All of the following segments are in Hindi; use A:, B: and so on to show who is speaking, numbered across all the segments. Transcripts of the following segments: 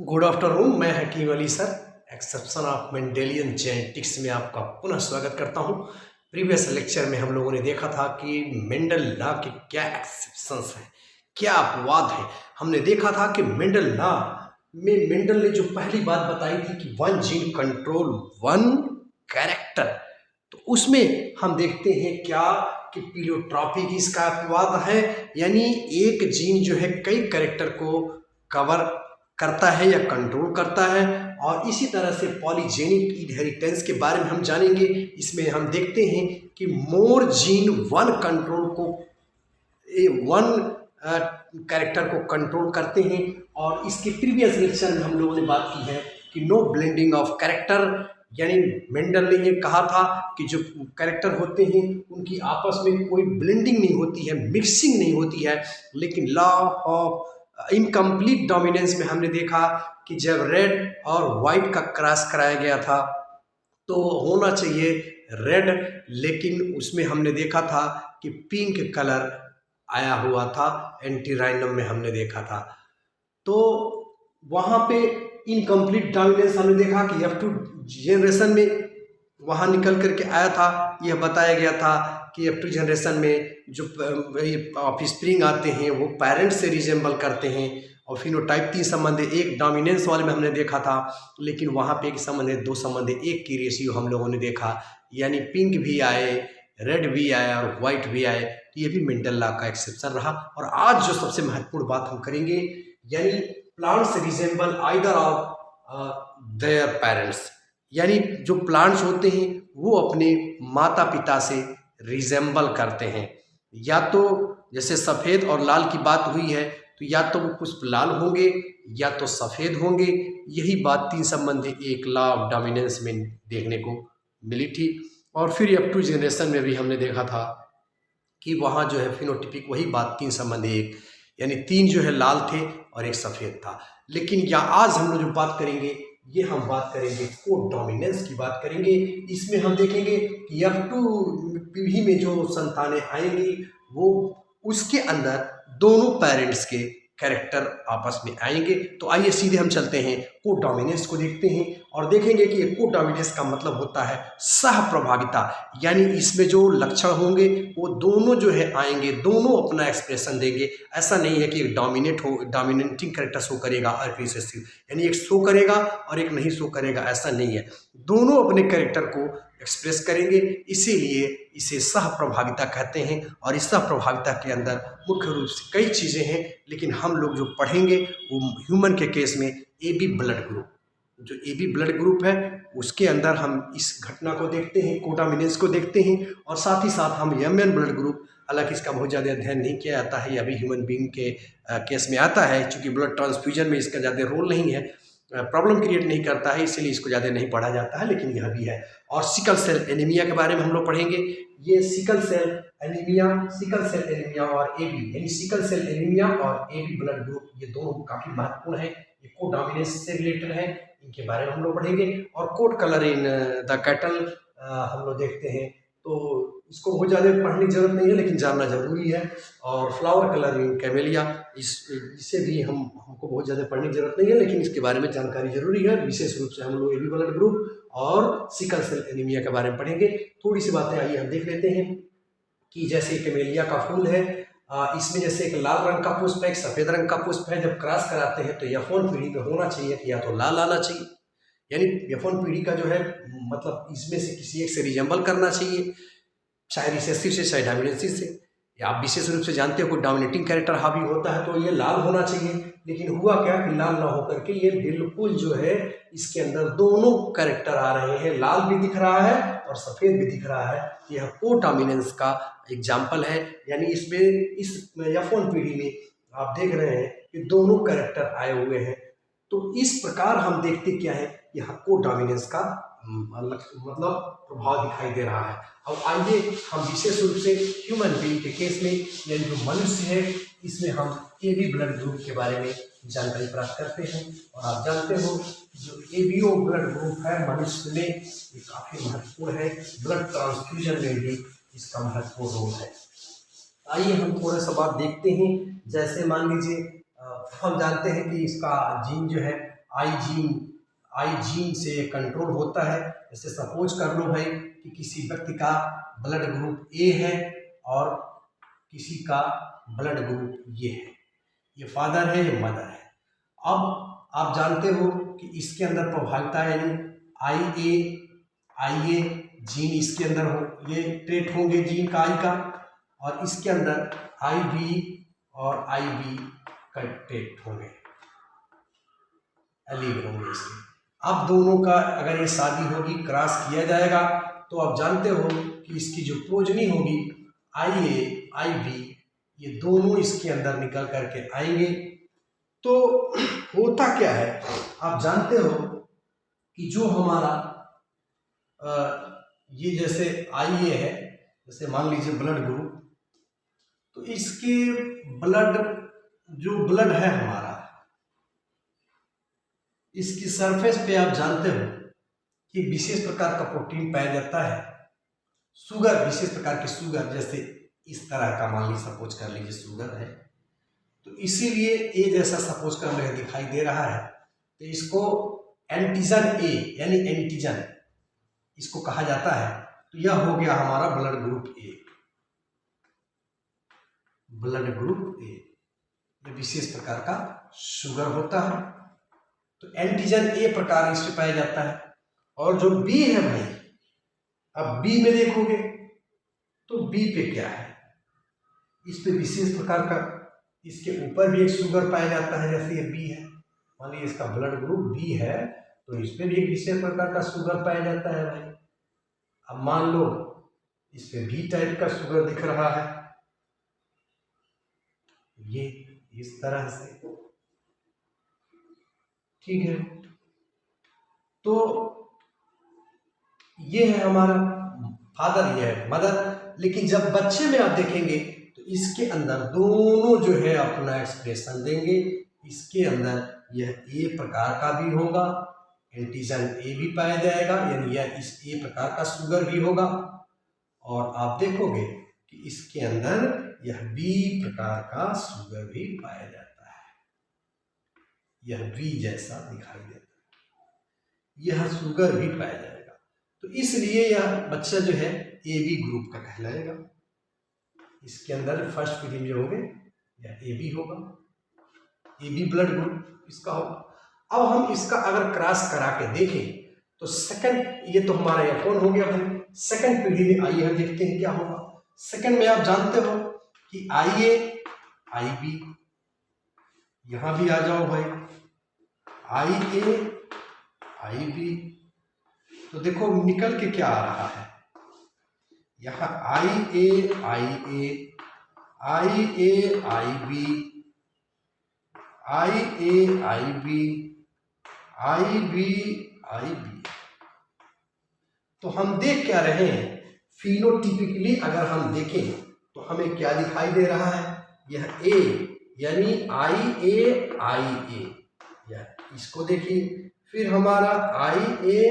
A: Good afternoon. मैं Hakim Ali sir, exception of Mendelian genetics में आपका पुनः स्वागत करता हूं। प्रीवियस लेक्चर में हम लोगों ने देखा था कि मेंडल लॉ के क्या एक्सेप्शंस हैं, क्या अपवाद है। हमने देखा था कि मेंडल लॉ में मेंडल ने जो पहली बात बताई थी कि one gene control one character, तो उसमें हम देखते हैं क्या कि प्लियोट्रॉपी की इसका अपवाद है, यानी एक जीन जो है कई कैरेक्टर को कवर करता है या कंट्रोल करता है। और इसी तरह से पॉलीजेनिक इनहेरिटेंस के बारे में हम जानेंगे। इसमें हम देखते हैं कि मोर जीन वन कंट्रोल को वन कैरेक्टर को कंट्रोल करते हैं। और इसके प्रीवियस लेक्चर में हम लोगों ने बात की है कि नो ब्लेंडिंग ऑफ कैरेक्टर, यानी मेंडल ने ये कहा था कि जो कैरेक्टर होते हैं उनकी आपस में कोई ब्लेंडिंग नहीं होती है, मिक्सिंग नहीं होती है। लेकिन लॉ ऑफ इनकम्प्लीट डोमिनेंस में हमने देखा कि जब रेड और वाइट का क्रॉस कराया गया था तो होना चाहिए रेड, लेकिन उसमें हमने देखा था कि पिंक कलर आया हुआ था। एंटीराइनम में हमने देखा था, तो वहाँ पे इनकम्प्लीट डोमिनेंस हमने देखा कि F2 जनरेशन में वहाँ निकल करके आया था। यह बताया गया था कि F2 जनरेशन में जो ऑफस्प्रिंग आते हैं वो पेरेंट्स से रिजेंबल करते हैं। और फिनोटाइप 3 संबंध एक डोमिनेंस वाले में हमने देखा था, लेकिन वहाँ पे एक संबंध है, 2 संबंध 1 की रेशियो हम लोगों ने देखा, यानी पिंक भी आए, रेड भी आया और वाइट भी आए। तो ये भी मेंडल लॉ का एक्सेप्शन रहा। और आज जो सबसे महत्वपूर्ण बात हम करेंगे, यानी plants resemble either of their parents, यानी जो प्लांट्स होते हैं वो अपने माता पिता से रिजेंबल करते हैं। या तो जैसे सफ़ेद और लाल की बात हुई है तो या तो वो पुष्प लाल होंगे या तो सफ़ेद होंगे। यही बात 3 संबंधी एक लॉ ऑफ डोमिनेंस में देखने को मिली थी। और फिर F2 जनरेशन में भी हमने देखा था कि वहाँ जो है फिनोटिपिक वही बात 3 संबंधी एक, यानी 3 जो है लाल थे और एक सफ़ेद था। लेकिन यहाँ आज हम लोग जो बात करेंगे ये हम बात करेंगे को डोमिनेंस की बात करेंगे। इसमें हम देखेंगे कि F2 पीढ़ी में जो संतानें आएंगी वो उसके अंदर दोनों पेरेंट्स के कैरेक्टर आपस में आएंगे। तो आइए सीधे हम चलते हैं को डोमिनेंस को देखते हैं और देखेंगे कि को डोमिनेंस का मतलब होता है सह प्रभाविता, यानी इसमें जो लक्षण होंगे वो दोनों जो है आएंगे, दोनों अपना एक्सप्रेशन देंगे। ऐसा नहीं है कि एक डोमिनेटिंग कैरेक्टर शो करेगा और एक रिसेसिव, यानी एक शो करेगा और एक नहीं शो करेगा, ऐसा नहीं है। दोनों अपने कैरेक्टर को एक्सप्रेस करेंगे, इसीलिए इसे सह प्रभाविता कहते हैं। और इस सह प्रभाविता के अंदर मुख्य रूप से कई चीज़ें हैं, लेकिन हम लोग जो पढ़ेंगे वो ह्यूमन के केस में AB ब्लड ग्रुप, जो AB ब्लड ग्रुप है उसके अंदर हम इस घटना को देखते हैं, कोडोमिनेंस को देखते हैं। और साथ ही साथ हम MN ब्लड ग्रुप, हालांकि इसका बहुत ज़्यादा अध्ययन नहीं किया जाता है, यह भी ह्यूमन बींग के केस में आता है। चूँकि ब्लड ट्रांसफ्यूजन में इसका ज़्यादा रोल नहीं है, प्रॉब्लम क्रिएट नहीं करता है, इसीलिए इसको ज़्यादा नहीं पढ़ा जाता है, लेकिन यह भी है। और सिकल सेल एनीमिया के बारे में हम लोग पढ़ेंगे। ये सिकल सेल एनीमिया और AB, यानी सिकल सेल एनीमिया और AB ब्लड ग्रुप, ये दोनों काफ़ी महत्वपूर्ण है। ये को डोमिनेंस से रिलेटेड है, इनके बारे में हम लोग पढ़ेंगे। और coat colour in the cattle हम लोग देखते हैं, तो इसको बहुत ज़्यादा पढ़ने की जरूरत नहीं है, लेकिन जानना जरूरी है। और फ्लावर कलर इन कैमेलिया, इससे भी हमको बहुत ज़्यादा पढ़ने की जरूरत नहीं है, लेकिन इसके बारे में जानकारी जरूरी है। विशेष रूप से हम लोग AB ब्लड ग्रुप और सिकल सेल एनीमिया के बारे में पढ़ेंगे। थोड़ी सी बातें आइए हम देख लेते हैं कि जैसे कैमेलिया का फूल है, इसमें जैसे एक लाल रंग का पुष्प है, एक सफ़ेद रंग का पुष्प है। जब क्रॉस कराते हैं तो F1 पीढ़ी में होना चाहिए कि या तो लाल आना चाहिए, यानी F1 पीढ़ी का जो है मतलब इसमें से किसी एक से रिजेंबल करना चाहिए, चाहे रिसेसिव से चाहे डोमिनेंसिव से। या आप विशेष रूप से जानते हो कोई डोमिनेटिंग कैरेक्टर हावी होता है तो ये लाल होना चाहिए, लेकिन हुआ क्या कि लाल ना होकर के ये बिल्कुल जो है इसके अंदर दोनों कैरेक्टर आ रहे हैं, लाल भी दिख रहा है और सफ़ेद भी दिख रहा है। यह को डोमिनेंस का एग्जाम्पल है, यानी इसमें इस F1 पीढ़ी में आप देख रहे हैं कि दोनों कैरेक्टर आए हुए हैं। तो इस प्रकार हम देखते क्या है, यहाँ को डोमिनेंस का मतलब प्रभाव दिखाई दे रहा है। अब आइए हम विशेष रूप से ह्यूमन बीइंग के केस में, यानी जो मनुष्य है, इसमें हम AB ब्लड ग्रुप के बारे में जानकारी प्राप्त करते हैं। और आप जानते हो जो ABO ब्लड ग्रुप है मनुष्य में, ये काफ़ी महत्वपूर्ण है। ब्लड ट्रांसफ्यूजन में भी इसका महत्वपूर्ण रोल है। आइए हम थोड़ा सा बात देखते हैं। जैसे मान लीजिए हम जानते हैं कि इसका जीन जो है आई जीन से कंट्रोल होता है। जैसे सपोज कर लो भाई कि किसी व्यक्ति का ब्लड ग्रुप ए है और किसी का ब्लड ग्रुप ये है, ये फादर है, ये मदर है। अब आप जानते हो कि इसके अंदर प्रभाविता यानी आई ए जीन इसके अंदर हो, ये ट्रेट होंगे जीन का आई का, और इसके अंदर आई बी और आई बी का ट्रेट होंगे, एलील होंगे इसके। अब दोनों का अगर ये शादी होगी, क्रॉस किया जाएगा, तो आप जानते हो कि इसकी जो प्रोजनी होगी आई ए आई बी, ये दोनों इसके अंदर निकल करके आएंगे। तो होता क्या है, आप जानते हो कि जो हमारा ये जैसे आई ए है, जैसे मान लीजिए ब्लड ग्रुप, तो इसके जो ब्लड है हमारा, इसकी सरफेस पे आप जानते हो कि विशेष प्रकार का प्रोटीन पाया जाता है, शुगर, विशेष प्रकार की शुगर, जैसे इस तरह का मान लीजिए, सपोज कर लीजिए शुगर है, तो इसीलिए ए जैसा सपोज कर लीजिए दिखाई दे रहा है, तो इसको एंटीजन ए यानी एंटीजन इसको कहा जाता है। तो यह हो गया हमारा blood group A, blood group A, यह विशेष प्रकार का शुगर होता है। तो एंटीजन ए प्रकार इसमें पाया जाता है। और जो बी है भाई, अब बी में देखोगे तो बी पे क्या है, इस पे विशेष प्रकार का, इसके ऊपर भी एक शुगर पाया जाता है, जैसे ये बी है, मान लीजिए इसका ब्लड ग्रुप बी है, तो इस पे भी एक विशेष प्रकार का शुगर पाया जाता है भाई। अब मान लो इस पे बी टाइप का शुगर दिख रहा है, ये इस तरह से, ठीक है। तो ये है हमारा फादर, ये है मदर। लेकिन जब बच्चे में आप देखेंगे तो इसके अंदर दोनों जो है अपना एक्सप्रेशन देंगे। इसके अंदर यह ए प्रकार का भी होगा, एंटीजन ए भी पाया जाएगा, यानी यह इस ए प्रकार का शुगर भी होगा। और आप देखोगे कि इसके अंदर यह बी प्रकार का शुगर भी पाया जाता है, यह बी जैसा दिखाई देता है, यह शुगर भी पाया जाएगा। तो इसलिए यह बच्चा जो है ए बी ग्रुप का कहलाएगा। इसके अंदर फर्स्ट पीढ़ी जो होंगे यह ए बी होगा, ए बी ब्लड ग्रुप इसका होगा। अब हम इसका अगर क्रॉस करा के देखें तो सेकंड, ये तो हमारा यह कौन हो गया भाई, सेकंड पीढ़ी में आइए हम देखते हैं क्या होगा। सेकंड में आप जानते हो कि आई ए आई बी, यहां भी आ जाओ भाई, आई ए आई बी, तो देखो निकल के क्या आ रहा है, यहाँ I A I A I B, I A I B, I B I B. तो हम देख क्या रहे हैं, फिनोटिपिकली अगर हम देखें तो हमें क्या दिखाई दे रहा है, यह ए यानी आई ए, यह इसको देखिए, फिर हमारा आई ए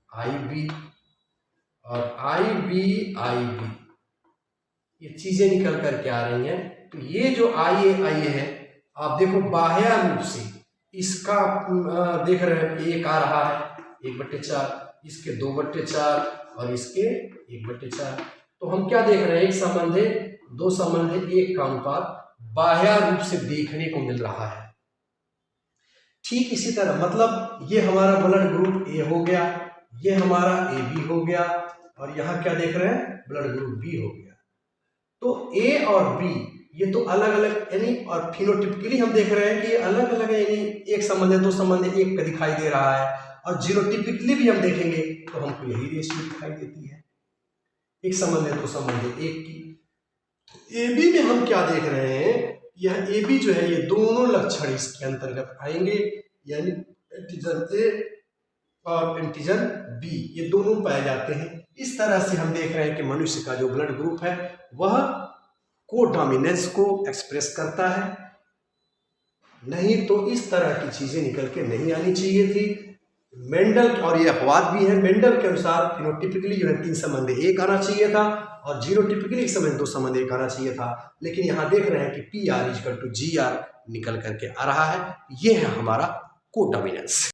A: आई बी और आई बी, ये चीजें निकल कर के आ रही हैं। तो ये जो आई ए है, आप देखो बाह्य रूप से इसका देख रहे हैं, एक आ रहा है 1/4, इसके 2/4 और इसके 1/4। तो हम क्या देख रहे हैं, एक संबंध है, दो संबंध है, एक का अनुपात बाह्य रूप से देखने को मिल रहा है। ठीक इसी तरह मतलब ये हमारा ब्लड ग्रुप ए हो गया, ये हमारा ए बी हो गया, और यहाँ क्या देख रहे हैं, ब्लड ग्रुप बी हो गया। तो ए और बी ये तो अलग अलग, यानी और फिनोटिपिकली हम देख रहे हैं कि ये अलग अलग है, यानी एक संबंध है, दो संबंध है, एक का दिखाई दे रहा है। और जीनोटिपिकली भी हम देखेंगे तो हमको यही रेशियो दिखाई देती है, एक संबंध है, दो संबंध है, एक की। ए बी में हम क्या देख रहे हैं, यह ए बी जो है, ये दोनों लक्षण इसके अंतर्गत आएंगे, यानी एंटीजन ए और एंटीजन बी, ये दोनों पाए जाते हैं। इस तरह से हम देख रहे हैं कि मनुष्य का जो ब्लड ग्रुप है वह कोडोमिनेंस को एक्सप्रेस करता है, नहीं तो इस तरह की चीजें निकल के नहीं आनी चाहिए थी। मेंडल, और ये अपवाद भी है, मेंडल के अनुसार फिनोटिपिकली जो है 3 संबंध एक आना चाहिए था, और जीनोटिपिकली एक संबंध 2 संबंध एक आना चाहिए था। लेकिन यहाँ देख रहे हैं कि PR = GR निकल करके आ रहा है। ये है हमारा कोडोमिनेंस।